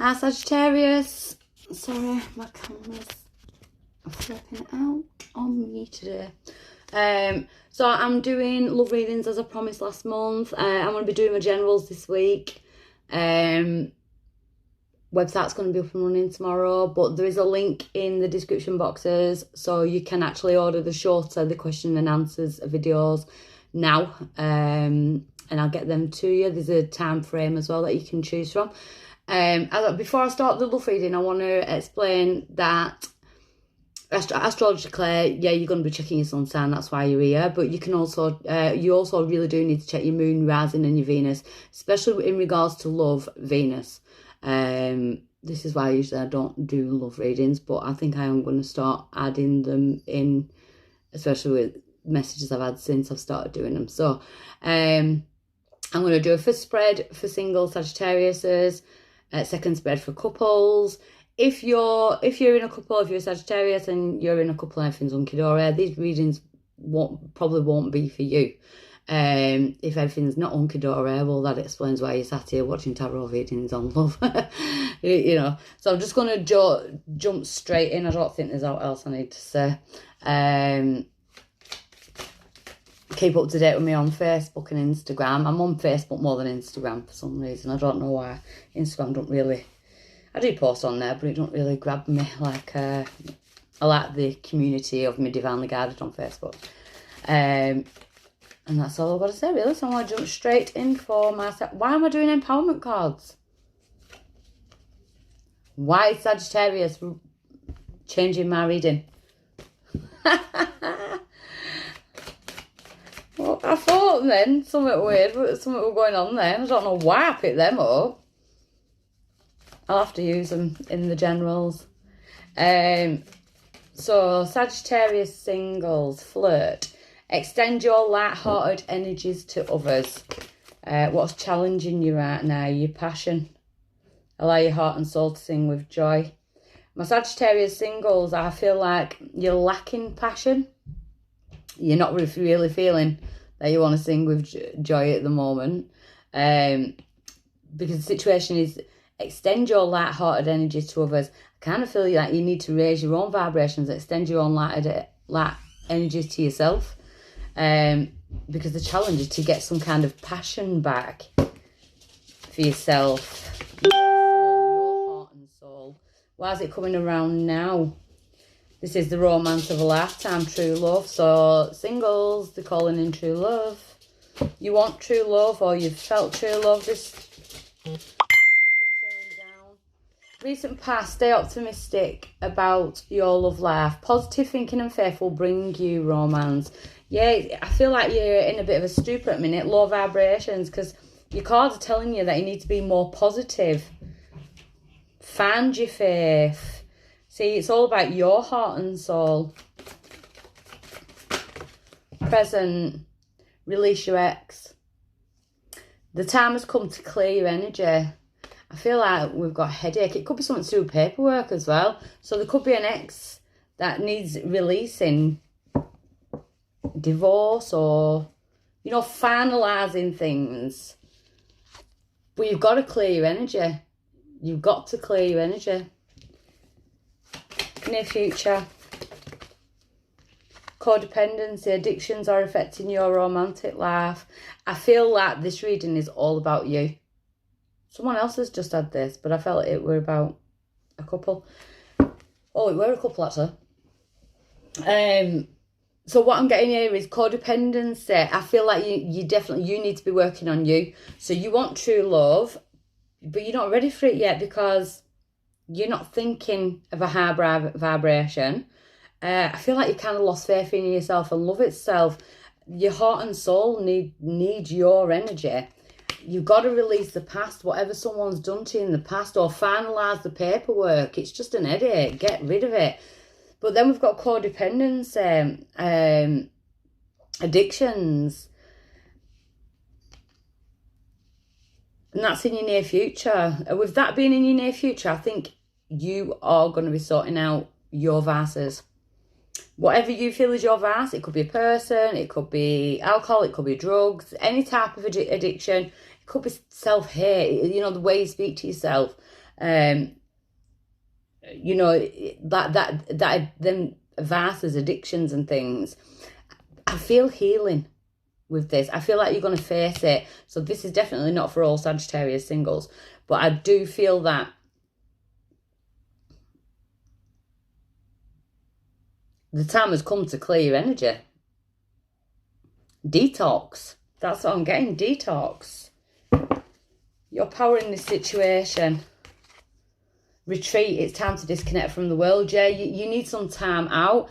Hi Sagittarius. Sorry, my camera's flipping out on me today. So I'm doing love readings as I promised last month. I'm going to be doing my generals this week. Website's going to be up and running tomorrow, but there is a link in the description boxes so you can actually order the shorter, the question and answers videos now, and I'll get them to you. There's a time frame as well that you can choose from. Before I start the love reading, I want to explain that astrology declare, yeah, you're going to be checking your sun sign, that's why you're here, but you can also you also really do need to check your moon, rising and your Venus, especially in regards to love, Venus. This is why usually I don't do love readings, but I think I am going to start adding them in, especially with messages I've had since I've started doing them. So I'm going to do a first spread for single Sagittariuses, second spread for couples. If you're in a couple, if you're a Sagittarius and you're in a couple and everything's hunky-dory, these readings probably won't be for you. If everything's not hunky-dory, well, that explains why you're sat here watching tarot readings on love. you know, so I'm just going to jump straight in. I don't think there's what else I need to say. Keep up to date with me on Facebook and Instagram. I'm on Facebook more than Instagram for some reason. I don't know why. Instagram don't really... I do post on there, but it don't really grab me like... I like the community of me Divinely Guided on Facebook. And that's all I've got to say, really. So I'm going to jump straight in for my... Why am I doing empowerment cards? Why is Sagittarius changing my reading? Well, I thought then something weird, something was going on then. I don't know why I picked them up. I'll have to use them in the generals. So, Sagittarius singles, flirt. Extend your light-hearted energies to others. What's challenging you right now? Your passion. Allow your heart and soul to sing with joy. My Sagittarius singles, I feel like you're lacking passion. You're not really feeling that you want to sing with joy at the moment. Because the situation is extend your light-hearted energies to others. I kind of feel like you need to raise your own vibrations, extend your own light energies to yourself. Because the challenge is to get some kind of passion back for yourself. Your heart and soul. Why is it coming around now? This is the romance of a lifetime, true love. So, singles, they're calling in true love. You want true love or you've felt true love. Something feeling down. Recent past, stay optimistic about your love life. Positive thinking and faith will bring you romance. Yeah, I feel like you're in a bit of a stupor at the minute, low vibrations, because your cards are telling you that you need to be more positive. Find your faith. See, it's all about your heart and soul. Present. Release your ex. The time has come to clear your energy. I feel like we've got a headache. It could be something to do with paperwork as well. So there could be an ex that needs releasing. Divorce or, you know, finalising things. But you've got to clear your energy. You've got to clear your energy. Near future. Codependency, addictions are affecting your romantic life. I feel like this reading is all about you. Someone else has just had this, but I felt it were about a couple. Oh, it were a couple actually. So what I'm getting here is codependency. I feel like you need to be working on you. So you want true love, but you're not ready for it yet because you're not thinking of a high vibration. I feel like you kind of lost faith in yourself and love itself. Your heart and soul need your energy. You've got to release the past, whatever someone's done to you in the past, or finalise the paperwork. It's just an headache. Get rid of it. But then we've got codependency, addictions. And that's in your near future. And with that being in your near future, I think you are going to be sorting out your vices. Whatever you feel is your vice, it could be a person, it could be alcohol, it could be drugs, any type of addiction. It could be self-hate, you know, the way you speak to yourself. You know, that them vices, addictions and things. I feel healing with this. I feel like you're going to face it. So this is definitely not for all Sagittarius singles, but I do feel that the time has come to clear your energy. Detox. That's what I'm getting. Detox. Your power in this situation. Retreat. It's time to disconnect from the world. Yeah, you need some time out.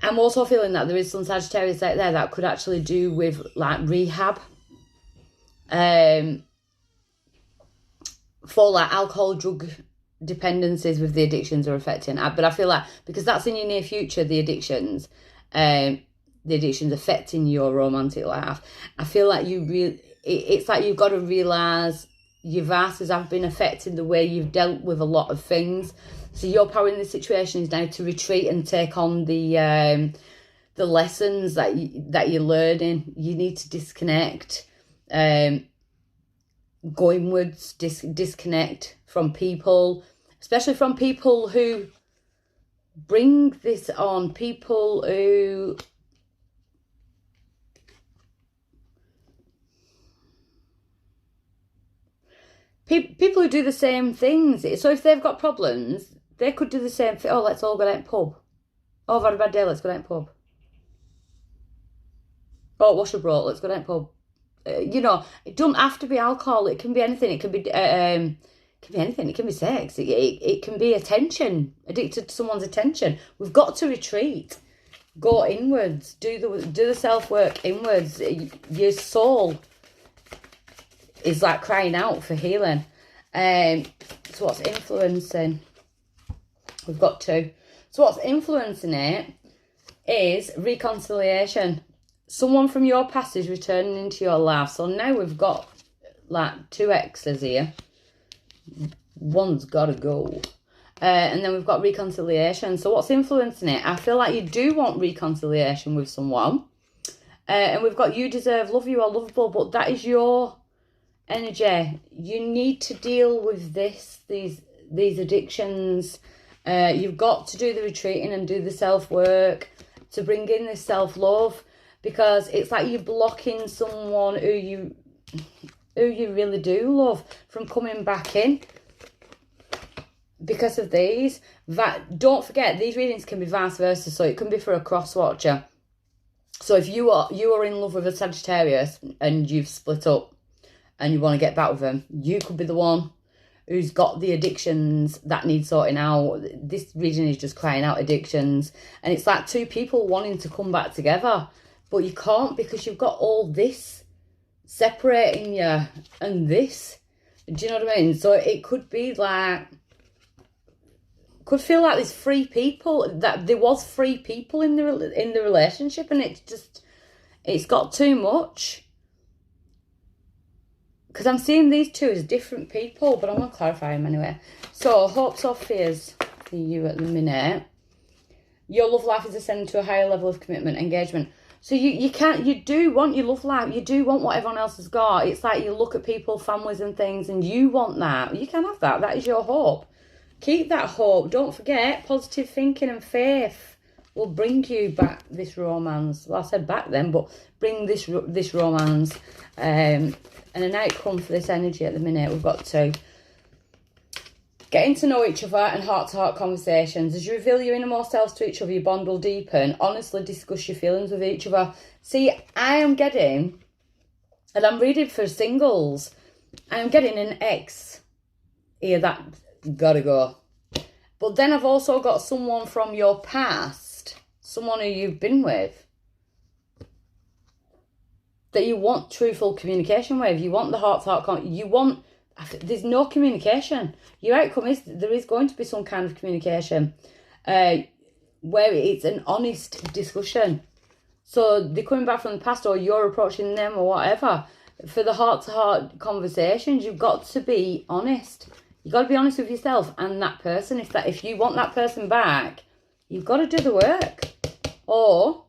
I'm also feeling that there is some Sagittarius out there that could actually do with like rehab. For like alcohol, drug dependencies with the addictions are affecting. But I feel like because that's in your near future, the addictions affecting your romantic life. I feel like it's like you've got to realise your vices have been affecting the way you've dealt with a lot of things. So your power in this situation is now to retreat and take on the lessons that you're learning. You need to disconnect, go inwards, disconnect from people, especially from people who bring this on, people who people who do the same things. So if they've got problems, they could do the same thing. Oh, let's all go down to the pub. Oh, I've had a bad day, let's go down to the pub. Oh, wash a broke, let's go down to the pub. You know, it doesn't have to be alcohol. It can be anything. It can be anything. It can be sex. It can be attention. Addicted to someone's attention. We've got to retreat. Go inwards. Do the self work inwards. Your soul is like crying out for healing. So what's influencing? We've got two. So what's influencing it is reconciliation. Someone from your past is returning into your life. So now we've got like two exes here. One's got to go. And then we've got reconciliation. So what's influencing it? I feel like you do want reconciliation with someone. And we've got you deserve love, you are lovable. But that is your energy. You need to deal with these addictions. You've got to do the retreating and do the self-work to bring in this self-love, because it's like you're blocking someone who you really do love from coming back in because of these. Don't forget, these readings can be vice versa, so it can be for a cross-watcher. So if you are in love with a Sagittarius and you've split up and you want to get back with them, you could be the one who's got the addictions that need sorting out. This reading is just crying out addictions. And it's like two people wanting to come back together, but you can't because you've got all this separating you and this. Do you know what I mean? So it could be like, could feel like there's three people, that there was three people in the relationship, and it's got too much. Because I'm seeing these two as different people, but I'm going to clarify them anyway. So, hopes or fears for you at the minute. Your love life is ascending to a higher level of commitment, engagement. So you do want your love life. You do want what everyone else has got. It's like you look at people, families and things, and you want that. You can have that. That is your hope. Keep that hope. Don't forget, positive thinking and faith will bring you back this romance. Well, I said back then, but bring this romance. And an outcome for this energy at the minute. We've got to getting to know each other and heart-to-heart conversations. As you reveal your innermost selves to each other, your bond will deepen. Honestly discuss your feelings with each other. See, I am getting, and I'm reading for singles, I am getting an ex here that gotta go. But then I've also got someone from your past, someone who you've been with, that you want truthful communication with. You want the heart-to-heart, there's no communication. Your outcome is there is going to be some kind of communication where it's an honest discussion. So they're coming back from the past, or you're approaching them, or whatever. For the heart-to-heart conversations, you've got to be honest. You've got to be honest with yourself and that person. If you want that person back, you've got to do the work. Or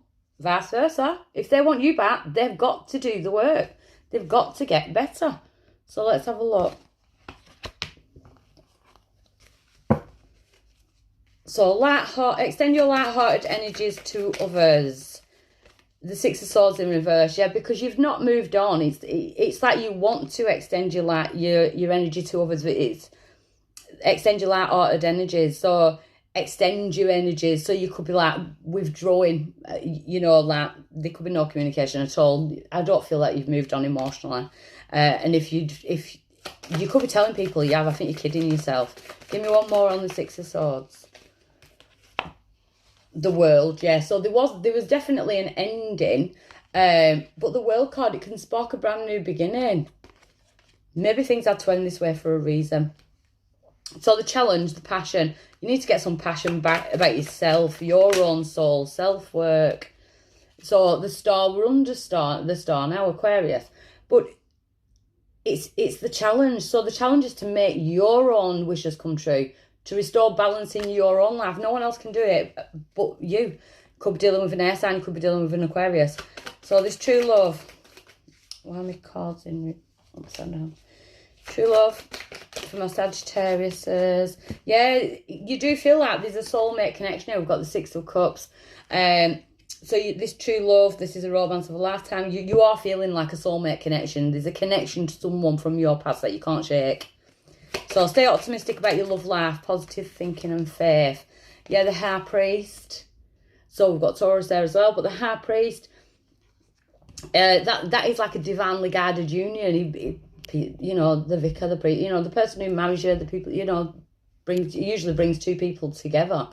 vice versa. If they want you back, they've got to do the work. They've got to get better. So let's have a look. So extend your light-hearted energies to others. The Six of Swords in reverse, yeah, because you've not moved on. It's like you want to extend your energy to others, but it's extend your light-hearted energies. So extend your energies. So you could be like withdrawing, you know, like there could be no communication at all. I don't feel like you've moved on emotionally. And if you could be telling people you have, I think you're kidding yourself. Give me one more on the Six of Swords. The World, yeah. So there was definitely an ending, but the World card, it can spark a brand new beginning. Maybe things had to end this way for a reason. So the challenge, the passion, you need to get some passion back about yourself, your own soul, self-work. So the star, we're under the star now, Aquarius, but it's the challenge. So the challenge is to make your own wishes come true, to restore balance in your own life. No one else can do it but you. Could be dealing with an air sign, could be dealing with an Aquarius. So this true love. Why are my cards in upside down? True love for my Sagittariuses. Yeah, you do feel like there's a soulmate connection here. We've got the Six of Cups. So this true love, this is a romance of a lifetime. You are feeling like a soulmate connection. There's a connection to someone from your past that you can't shake. So stay optimistic about your love life, positive thinking and faith. Yeah, the High Priest. So we've got Taurus there as well, but the High Priest, that is like a divinely guided union. You know, the vicar, the priest, you know, the person who marries you, the people, you know, usually brings two people together.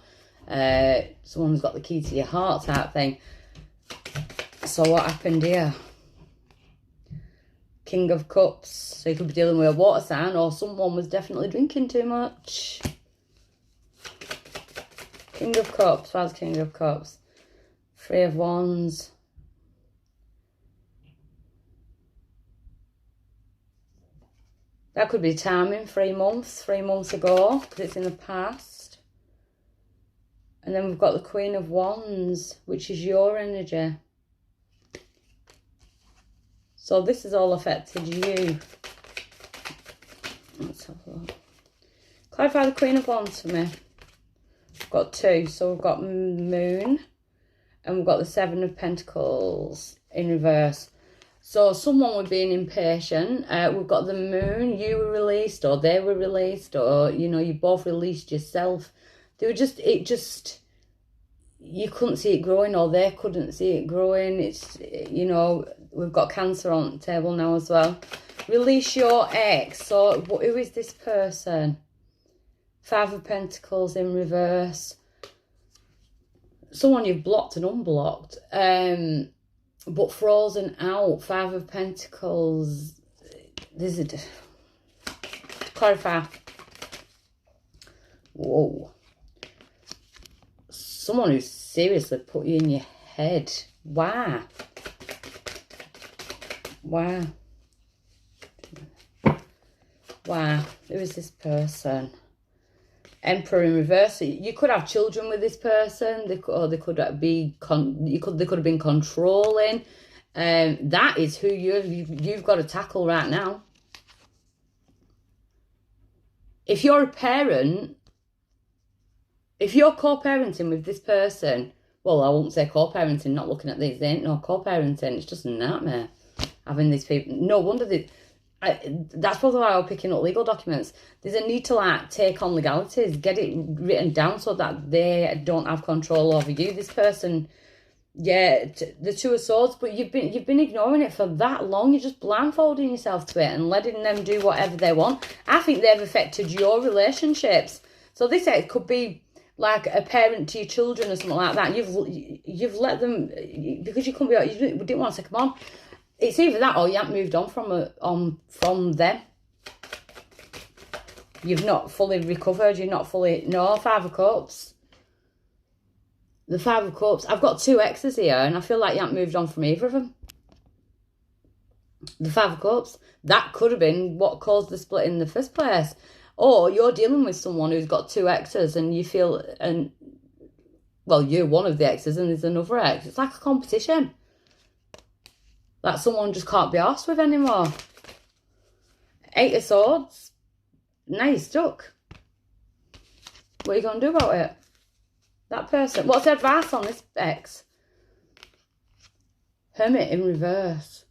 Someone who's got the key to your heart type thing. So what happened here? King of Cups. So you could be dealing with a water sign, or someone was definitely drinking too much. King of Cups. Where's King of Cups? Three of Wands. That could be timing, 3 months ago, because it's in the past. And then we've got the Queen of Wands, which is your energy. So this has all affected you. Let's have a look. Clarify the Queen of Wands for me. We've got 2. So we've got Moon, and we've got the 7 of Pentacles in reverse. So someone was being impatient. We've got the Moon. You were released, or they were released, or, you know, you both released yourself. They were you couldn't see it growing, or they couldn't see it growing. It's, you know, we've got Cancer on the table now as well. Release your ex. So who is this person? 5 of Pentacles in reverse. Someone you've blocked and unblocked. But frozen out. 5 of Pentacles. This is clarify. Whoa. Someone who seriously put you in your head. Why? Why? Why? Who is this person? Emperor in reverse. You could have children with this person. They could have been controlling. That is who you've got to tackle right now. If you're a parent, if you're co-parenting with this person, well, I won't say co-parenting, not looking at these, they ain't no co-parenting. It's just a nightmare having these people. No wonder that's probably why I'm picking up legal documents. There's a need to like take on legalities, get it written down so that they don't have control over you. This person, yeah, the 2 of Swords, but you've been ignoring it for that long. You're just blindfolding yourself to it and letting them do whatever they want. I think they've affected your relationships. So this could be like a parent to your children or something like that. You've let them, because you couldn't be, you didn't want to take them on. It's either that or you haven't moved on from them. You've not fully recovered. You're not fully... No, 5 of Cups. The 5 of Cups. I've got 2 exes here and I feel like you haven't moved on from either of them. The 5 of Cups. That could have been what caused the split in the first place. Or you're dealing with someone who's got 2 exes and you feel... well, you're one of the exes and there's another ex. It's like a competition that someone just can't be arsed with anymore. 8 of Swords. Now you're stuck. What are you going to do about it? That person. What's the advice on this ex? Hermit in reverse.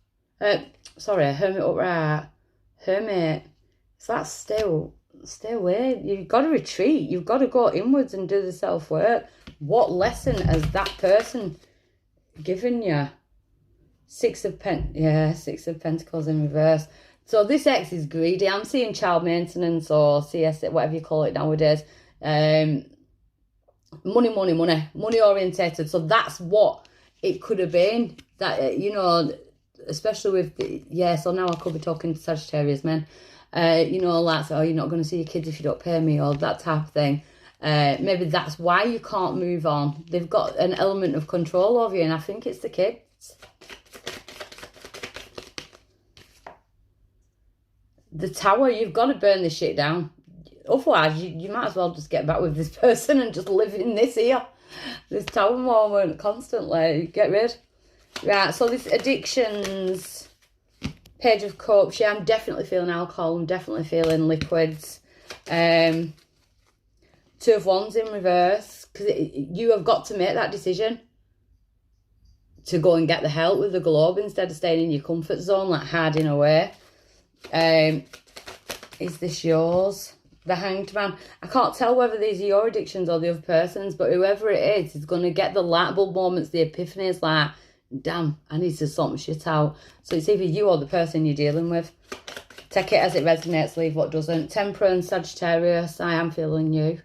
Sorry, hermit upright. Hermit. So that's stay away. You've got to retreat. You've got to go inwards and do the self-work. What lesson has that person given you? Six of Pentacles in reverse. So this ex is greedy. I'm seeing child maintenance or CS, whatever you call it nowadays. Money orientated. So that's what it could have been. That, you know, especially with so now I could be talking to Sagittarius men. You know, like, oh, you're not going to see your kids if you don't pay me, or that type of thing. Maybe that's why you can't move on. They've got an element of control over you, and I think it's the kids. The Tower, you've got to burn this shit down. Otherwise, you might as well just get back with this person and just live in this here. This Tower moment constantly. Get rid. Right, so this addictions... Page of Cups. Yeah, I'm definitely feeling alcohol. I'm definitely feeling liquids. Two of Wands in reverse. Because you have got to make that decision to go and get the help with the globe instead of staying in your comfort zone, like hiding away. Is this yours? The Hanged Man. I can't tell whether these are your addictions or the other person's, but whoever it is going to get the light bulb moments, the epiphanies, like, damn, I need to sort my shit out. So it's either you or the person you're dealing with. Take it as it resonates, leave what doesn't. Temperance, Sagittarius, I am feeling you.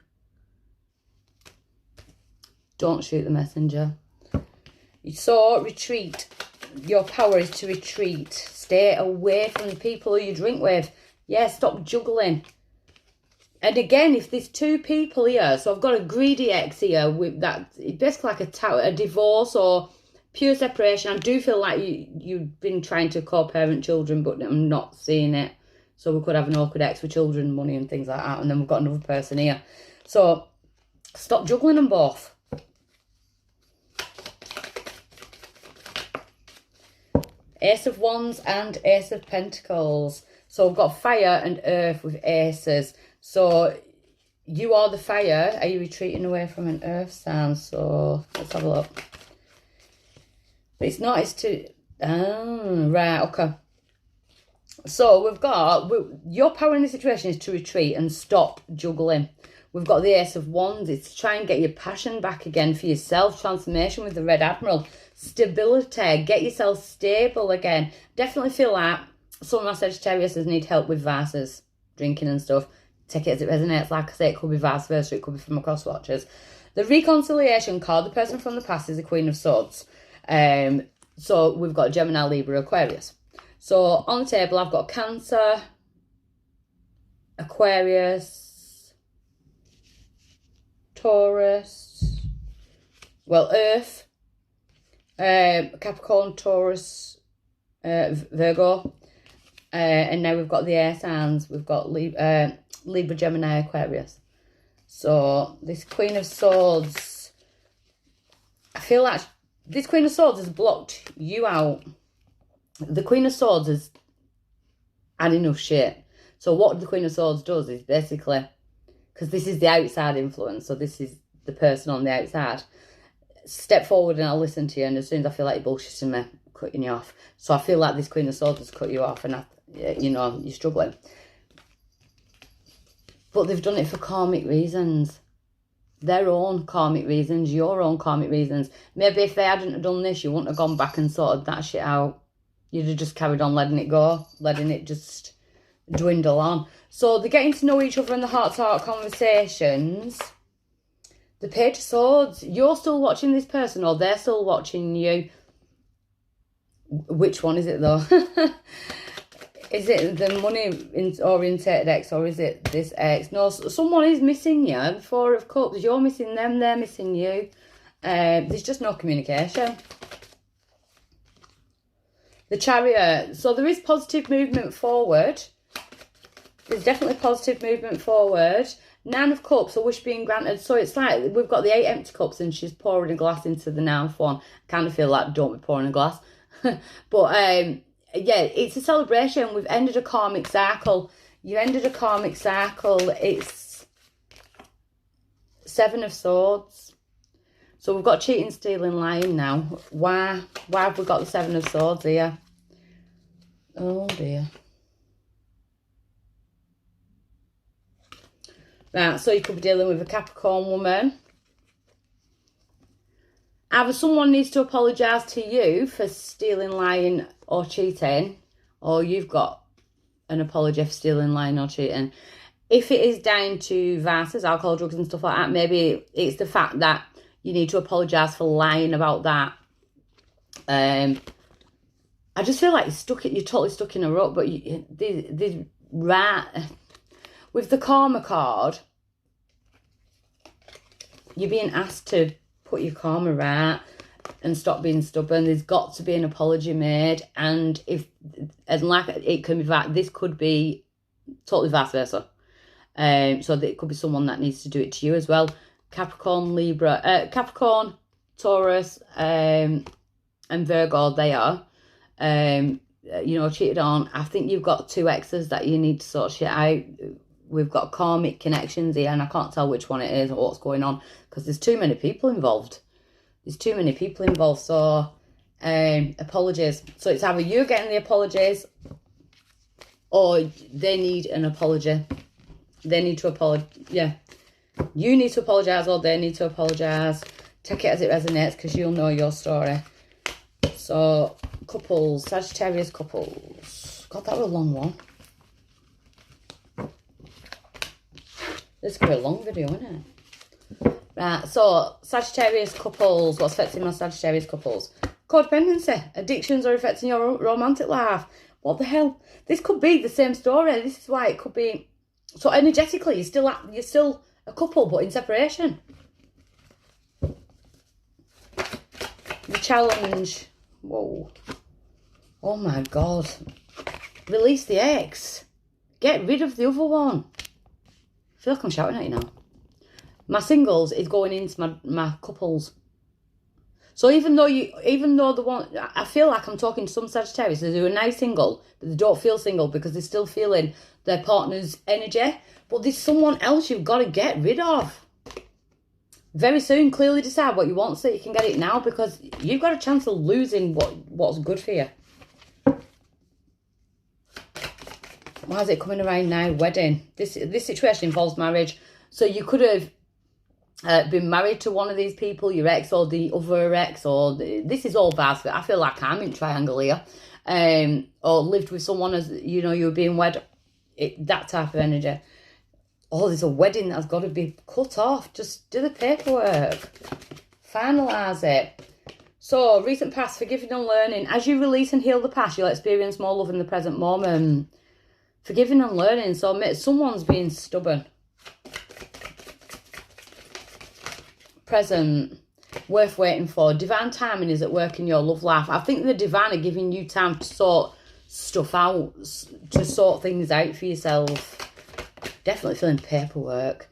Don't shoot the messenger. So, retreat. Your power is to retreat. Stay away from the people who you drink with. Yeah, stop juggling. And again, if there's two people here, so I've got a greedy ex here with that, it's basically like a divorce or pure separation. I do feel like you've been trying to co-parent children, but I'm not seeing it. So we could have an awkward ex with children, money and things like that. And then we've got another person here. So stop juggling them both. Ace of Wands and Ace of Pentacles. So we've got fire and earth with aces. So you are the fire. Are you retreating away from an earth sign? So let's have a look. But it's not, it's to... Oh, right, okay. So we've got... your power in this situation is to retreat and stop juggling. We've got the Ace of Wands. It's to try and get your passion back again for yourself. Transformation with the Red Admiral. Stability. Get yourself stable again. Definitely feel like some of my Sagittarius need help with vices. Drinking and stuff. Take it as it resonates. Like I say, it could be vice versa. It could be from across watchers. The Reconciliation card. The person from the past is the Queen of Swords. So we've got Gemini, Libra, Aquarius. So on the table, I've got Cancer, Aquarius, Taurus, well, Earth, Capricorn, Taurus, Virgo, and now we've got the air signs. We've got Libra, Gemini, Aquarius. So this Queen of Swords, I feel like this Queen of Swords has blocked you out. The Queen of Swords has had enough shit. So what the Queen of Swords does is basically, because this is the outside influence, so this is the person on the outside, step forward and I'll listen to you, and as soon as I feel like you're bullshitting me, cutting you off. So I feel like this Queen of Swords has cut you off, and you know, you're struggling. But they've done it for karmic reasons. Their own karmic reasons, your own karmic reasons. Maybe if they hadn't done this, you wouldn't have gone back and sorted that shit out. You'd have just carried on letting it go, letting it just dwindle on. So they're getting to know each other in the heart-to-heart conversations. The Page of Swords, you're still watching this person or they're still watching you. Which one is it though? Is it the money-orientated ex or is it this ex? No, someone is missing you. The Four of Cups, you're missing them, they're missing you. There's just no communication. The Chariot. So there is positive movement forward. There's definitely positive movement forward. Nine of Cups, a wish being granted. So it's like we've got the 8 empty cups and she's pouring a glass into the 9th one. I kind of feel like don't be pouring a glass. But yeah, it's a celebration. We've ended a karmic cycle. You ended a karmic cycle. It's 7 of Swords. So we've got cheating, stealing, lying now. Why have we got the Seven of Swords here? Oh dear. Right, so you could be dealing with a Capricorn woman. Either someone needs to apologise to you for stealing, lying or cheating, or you've got an apology for stealing, lying or cheating. If it is down to vices, alcohol, drugs and stuff like that, maybe it's the fact that you need to apologise for lying about that. I just feel like you're totally stuck in a rut, but with the karma card, you're being asked to put your karma right and stop being stubborn. There's got to be an apology made, and like it can be this could be totally vice versa. So that it could be someone that needs to do it to you as well. Capricorn, Capricorn, Taurus, and Virgo. They are, cheated on. I think you've got 2 exes that you need to sort shit out. We've got karmic connections here, and I can't tell which one it is or what's going on because there's too many people involved. So, apologies. So it's either you're getting the apologies or they need an apology. They need to apologize. Yeah. You need to apologise or they need to apologise. Take it as it resonates because you'll know your story. So, couples, Sagittarius couples. God, that was a long one. This could be a long video, isn't it? Right, so Sagittarius couples. What's affecting my Sagittarius couples? Codependency. Addictions are affecting your romantic life. What the hell? This could be the same story. This is why it could be. So energetically, you're still a couple, but in separation. The challenge. Whoa. Oh my God. Release the ex. Get rid of the other one. I feel like I'm shouting at you now. My singles is going into my couples. So even though the one, I feel like I'm talking to some Sagittarius who are now single, but they don't feel single because they're still feeling their partner's energy. But there's someone else you've got to get rid of. Very soon, clearly decide what you want so you can get it now, because you've got a chance of losing what's good for you. Why is it coming around now? Wedding. This situation involves marriage. So you could have been married to one of these people, your ex or the other ex, or this is all vice. I feel like I'm in triangle here. Or lived with someone as, you were being wed. That type of energy. Oh, there's a wedding that's got to be cut off. Just do the paperwork. Finalise it. So, recent past, forgiving and learning. As you release and heal the past, you'll experience more love in the present moment. Forgiving and learning. So, someone's being stubborn. Present. Worth waiting for. Divine timing is at work in your love life. I think the divine are giving you time to sort stuff out. To sort things out for yourself. Definitely feeling paperwork.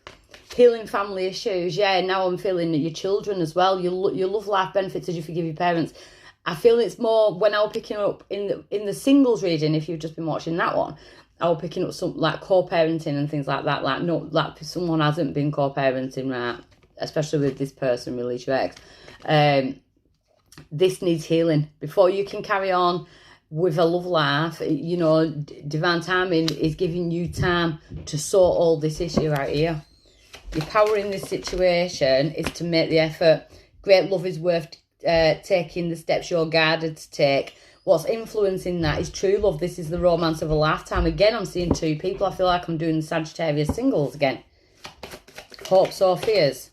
Healing family issues. Yeah, now I'm feeling your children as well. Your love life benefits as you forgive your parents. I feel it's more when I was picking up in the singles reading, if you've just been watching that one, I was picking up some like co-parenting and things like that. Like someone hasn't been co-parenting, right? Especially with this person, release your ex. This needs healing. Before you can carry on with a love life, divine timing is giving you time to sort all this issue out here. Your power in this situation is to make the effort. Great love is worth taking the steps you're guided to take. What's influencing that is true love. This is the romance of a lifetime. Again, I'm seeing 2 people. I feel like I'm doing Sagittarius singles again. Hopes or fears.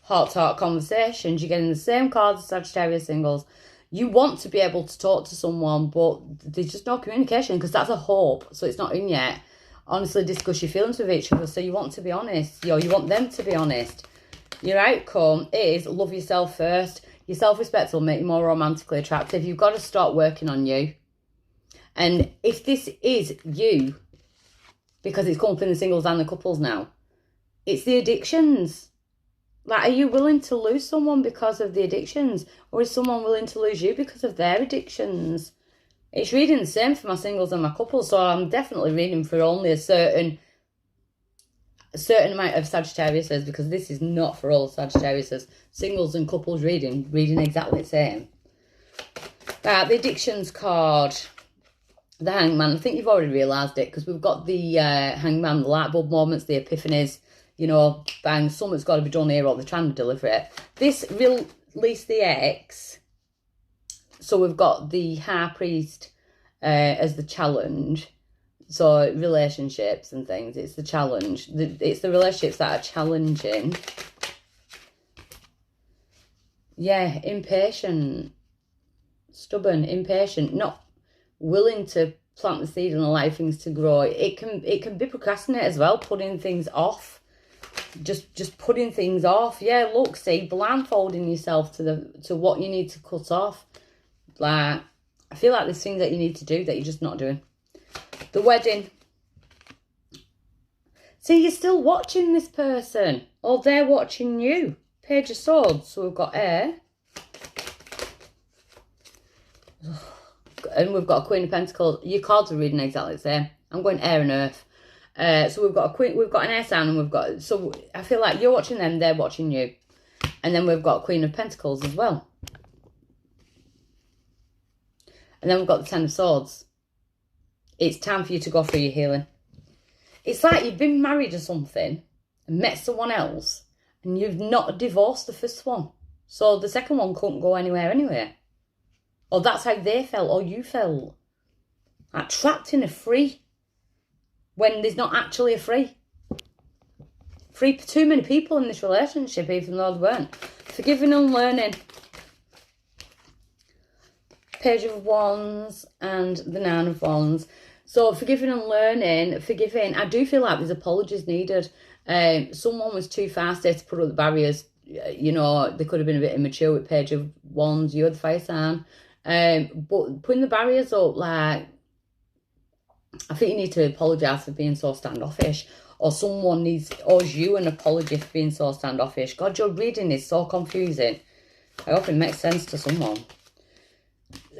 Heart-to-heart conversations. You're getting the same cards as Sagittarius singles. You want to be able to talk to someone, but there's just no communication because that's a hope. So it's not in yet. Honestly discuss your feelings with each other. So you want to be honest. You want them to be honest. Your outcome is love yourself first. Your self-respect will make you more romantically attractive. You've got to start working on you. And if this is you, because it's come up in the singles and the couples now, it's the addictions. Like, are you willing to lose someone because of the addictions? Or is someone willing to lose you because of their addictions? It's reading the same for my singles and my couples. So I'm definitely reading for only a certain... a certain amount of Sagittariuses, because this is not for all Sagittariuses. Singles and couples reading exactly the same. The addictions card, the Hangman. I think you've already realised it, because we've got the Hangman, the light bulb moments, the epiphanies, you know, bang, something's got to be done here, or they're trying to deliver it. This release the X. So we've got the High Priest as the challenge. So relationships and things, it's the challenge. It's the relationships that are challenging. Yeah, impatient, stubborn, impatient, not willing to plant the seed and allow things to grow. It can be procrastinate as well, putting things off. Just putting things off. Yeah, look, see, blindfolding yourself to what you need to cut off. Like, I feel like there's things that you need to do that you're just not doing. The wedding. See, you're still watching this person, or they're watching you. Page of Swords. So we've got air. And we've got a Queen of Pentacles. Your cards are reading exactly the same. I'm going air and earth. So we've got a queen, we've got an air sign, and we've got, so I feel like you're watching them, they're watching you. And then we've got Queen of Pentacles as well. And then we've got the Ten of Swords. It's time for you to go through your healing. It's like you've been married or something and met someone else, and you've not divorced the first one. So the second one couldn't go anywhere anyway. Or that's how they felt, or you felt. Like trapped in a free, when there's not actually a free. Free for too many people in this relationship, even though they weren't. Forgiving and learning. Page of Wands and the Nine of Wands. So forgiving and learning, forgiving. I do feel like there's apologies needed. Someone was too fast there to put up the barriers. You know, they could have been a bit immature with Page of Wands. You had the fire sign. But putting the barriers up, like, I think you need to apologise for being so standoffish. Or someone owes you an apology for being so standoffish. God, your reading is so confusing. I hope it makes sense to someone.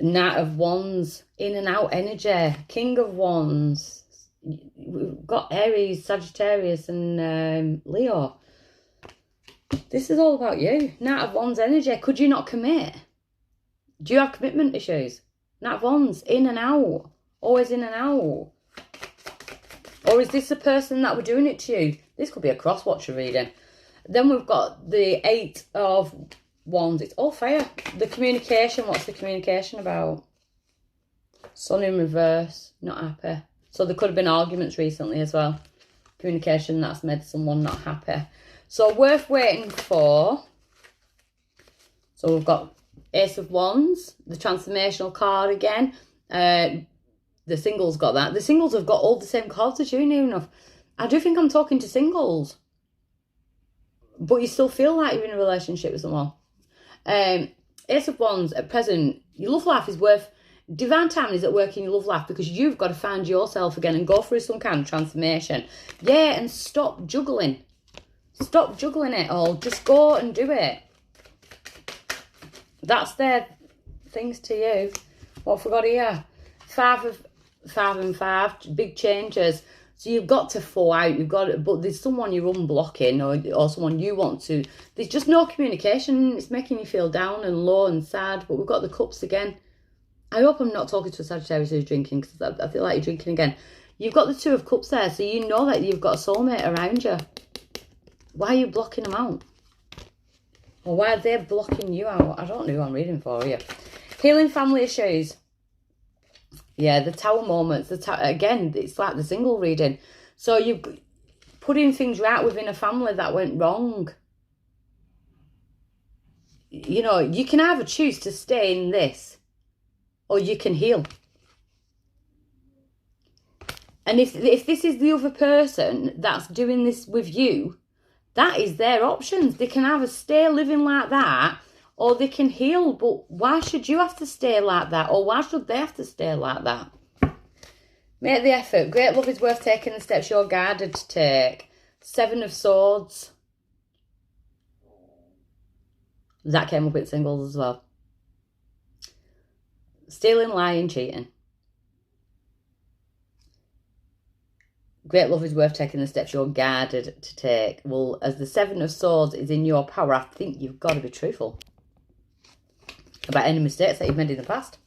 Knight of Wands, in and out energy. King of Wands. We've got Aries, Sagittarius and Leo. This is all about you. Knight of Wands energy. Could you not commit? Do you have commitment issues? Knight of Wands, in and out. Always in and out. Or is this the person that were doing it to you? This could be a cross-watcher reading. Then we've got the Eight of Wands. It's all fire. The communication. What's the communication about? Sun in reverse. Not happy. So there could have been arguments recently as well. Communication that's made someone not happy. So worth waiting for. So we've got Ace of Wands. The transformational card again. The singles got that. The singles have got all the same cards as you, near enough. I do think I'm talking to singles. But you still feel like you're in a relationship with someone. Ace of Wands, at present, your love life is worth... Divine timing is at work in your love life, because you've got to find yourself again and go through some kind of transformation. Yeah, and stop juggling. Stop juggling it all. Just go and do it. That's their things to you. What have we got here? Five and five, big changes. So you've got to fall out. You've got to, but there's someone you're unblocking, or someone you want to. There's just no communication. It's making you feel down and low and sad. But we've got the cups again. I hope I'm not talking to a Sagittarius who's drinking, because I feel like you're drinking again. You've got the Two of Cups there, so you know that you've got a soulmate around you. Why are you blocking them out? Or why are they blocking you out? I don't know who I'm reading for you. Healing family issues. Yeah, the Tower moments. Again, it's like the single reading. So you're putting things right within a family that went wrong. You know, you can either choose to stay in this, or you can heal. And if this is the other person that's doing this with you, that is their options. They can either stay living like that, or they can heal. But why should you have to stay like that? Or why should they have to stay like that? Make the effort. Great love is worth taking the steps you're guided to take. Seven of Swords. That came up with singles as well. Stealing, lying, cheating. Great love is worth taking the steps you're guided to take. Well, as the Seven of Swords is in your power, I think you've got to be truthful about any mistakes that you've made in the past.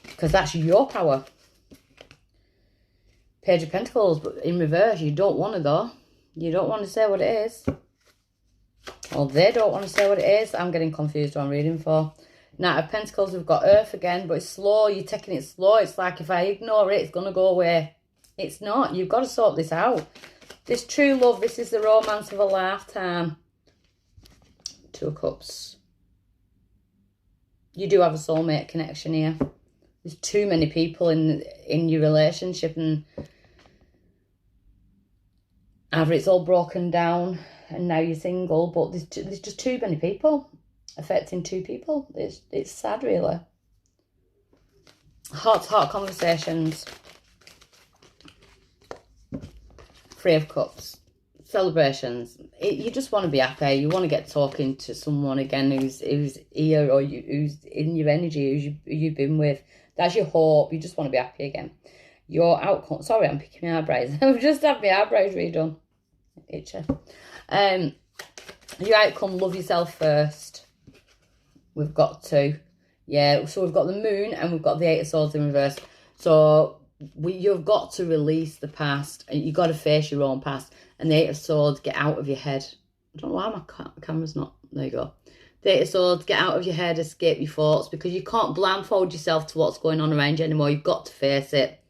Because that's your power. Page of Pentacles, but in reverse, you don't want to though. You don't want to say what it is. Or they don't want to say what it is. I'm getting confused what I'm reading for. Knight of Pentacles, we've got Earth again, but it's slow. You're taking it slow. It's like if I ignore it, it's going to go away. It's not. You've got to sort this out. This true love, this is the romance of a lifetime. Two of Cups. You do have a soulmate connection here. There's too many people in your relationship, and either it's all broken down and now you're single, but there's just too many people affecting two people. It's sad, really. Heart-to-heart conversations. Three of Cups. Celebrations. You just want to be happy. You want to get talking to someone again who's here, or who's in your energy, who you've been with. That's your hope. You just want to be happy again. Your outcome. Sorry, I'm picking my eyebrows. I've just had my eyebrows redone. Itchy. Your outcome, love yourself first. We've got to. Yeah, so we've got the Moon and we've got the Eight of Swords in reverse. So you've got to release the past. And you've got to face your own past. And the Eight of Swords, get out of your head. I don't know why my camera's not... There you go. The Eight of Swords, get out of your head, escape your thoughts, because you can't blindfold yourself to what's going on around you anymore. You've got to face it.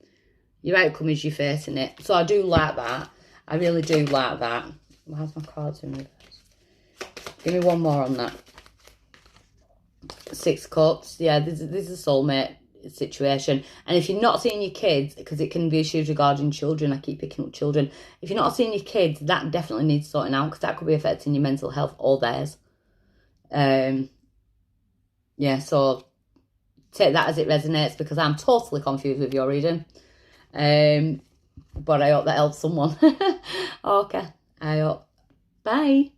Your outcome is you facing it. So I do like that. I really do like that. How's my cards in reverse? Give me one more on that. Six Cups. Yeah, this is a soulmate situation. And if you're not seeing your kids, because it can be issues regarding children, I keep picking up children. If you're not seeing your kids, that definitely needs sorting out, because that could be affecting your mental health or theirs. Yeah, so take that as it resonates, because I'm totally confused with your reading. But I hope that helps someone. Okay, I hope. Bye.